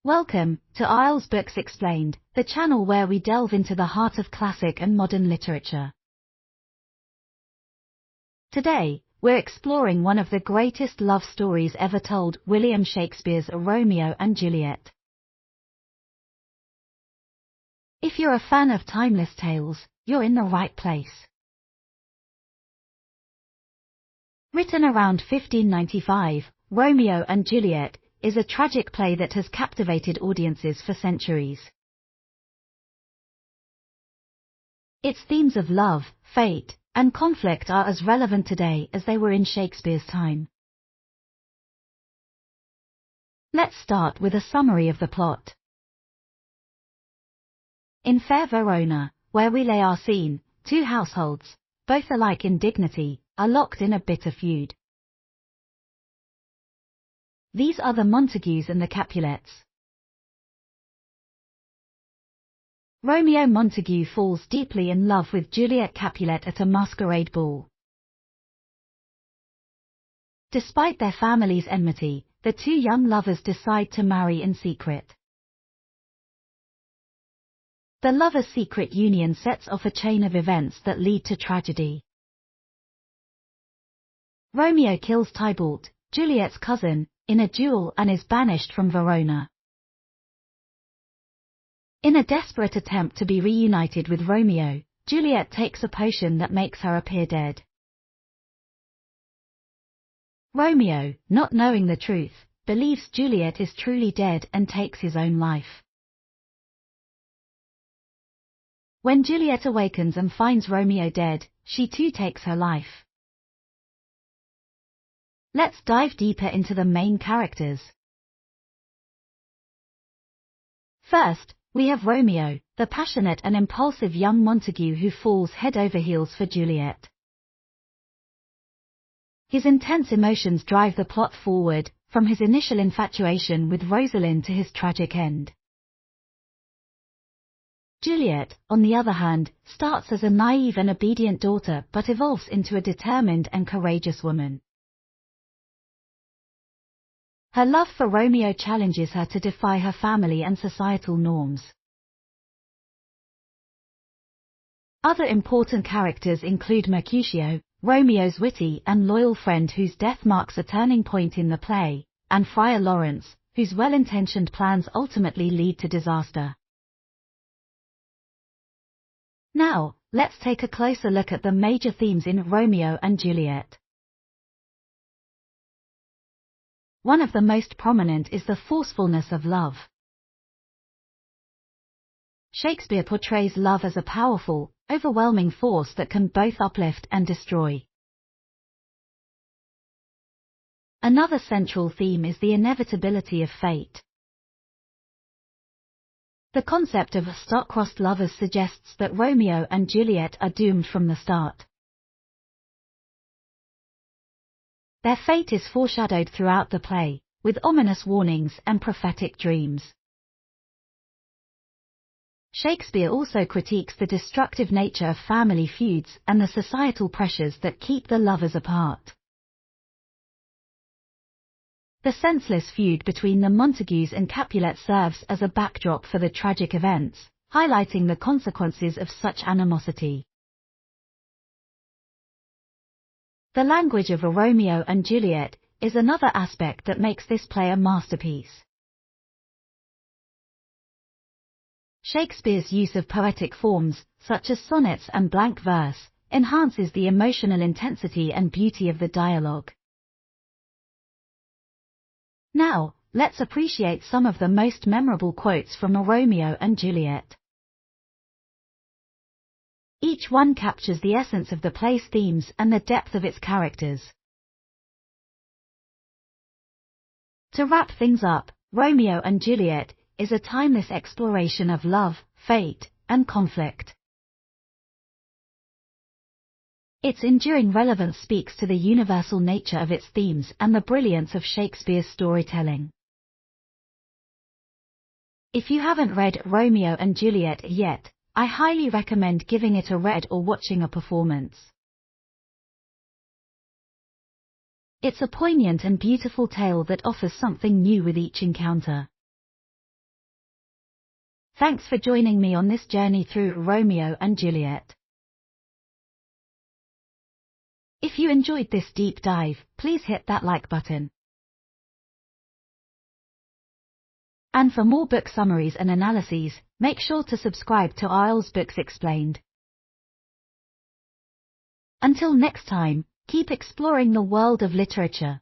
Welcome to Isles Books Explained, the channel where we delve into the heart of classic and modern literature. Today, we're exploring one of the greatest love stories ever told, William Shakespeare's Romeo and Juliet. If you're a fan of timeless tales, you're in the right place. Written around 1595, Romeo and Juliet is a tragic play that has captivated audiences for centuries. Its themes of love, fate, and conflict are as relevant today as they were in Shakespeare's time. Let's start with a summary of the plot. In fair Verona, where we lay our scene, two households, both alike in dignity, are locked in a bitter feud. These are the Montagues and the Capulets. Romeo Montague falls deeply in love with Juliet Capulet at a masquerade ball. Despite their family's enmity, the two young lovers decide to marry in secret. The lovers' secret union sets off a chain of events that lead to tragedy. Romeo kills Tybalt, Juliet's cousin, in a duel and is banished from Verona. In a desperate attempt to be reunited with Romeo, Juliet takes a potion that makes her appear dead. Romeo, not knowing the truth, believes Juliet is truly dead and takes his own life. When Juliet awakens and finds Romeo dead, she too takes her life. Let's dive deeper into the main characters. First, we have Romeo, the passionate and impulsive young Montague who falls head over heels for Juliet. His intense emotions drive the plot forward, from his initial infatuation with Rosalind to his tragic end. Juliet, on the other hand, starts as a naive and obedient daughter but evolves into a determined and courageous woman. Her love for Romeo challenges her to defy her family and societal norms. Other important characters include Mercutio, Romeo's witty and loyal friend whose death marks a turning point in the play, and Friar Lawrence, whose well-intentioned plans ultimately lead to disaster. Now, let's take a closer look at the major themes in Romeo and Juliet. One of the most prominent is the forcefulness of love. Shakespeare portrays love as a powerful, overwhelming force that can both uplift and destroy. Another central theme is the inevitability of fate. The concept of star-crossed lovers suggests that Romeo and Juliet are doomed from the start. Their fate is foreshadowed throughout the play, with ominous warnings and prophetic dreams. Shakespeare also critiques the destructive nature of family feuds and the societal pressures that keep the lovers apart. The senseless feud between the Montagues and Capulet serves as a backdrop for the tragic events, highlighting the consequences of such animosity. The language of a Romeo and Juliet is another aspect that makes this play a masterpiece. Shakespeare's use of poetic forms, such as sonnets and blank verse, enhances the emotional intensity and beauty of the dialogue. Now, let's appreciate some of the most memorable quotes from a Romeo and Juliet. Each one captures the essence of the play's themes and the depth of its characters. To wrap things up, Romeo and Juliet is a timeless exploration of love, fate, and conflict. Its enduring relevance speaks to the universal nature of its themes and the brilliance of Shakespeare's storytelling. If you haven't read Romeo and Juliet yet, I highly recommend giving it a read or watching a performance. It's a poignant and beautiful tale that offers something new with each encounter. Thanks for joining me on this journey through Romeo and Juliet. If you enjoyed this deep dive, please hit that like button. And for more book summaries and analyses, make sure to subscribe to IELTS Books Explained. Until next time, keep exploring the world of literature.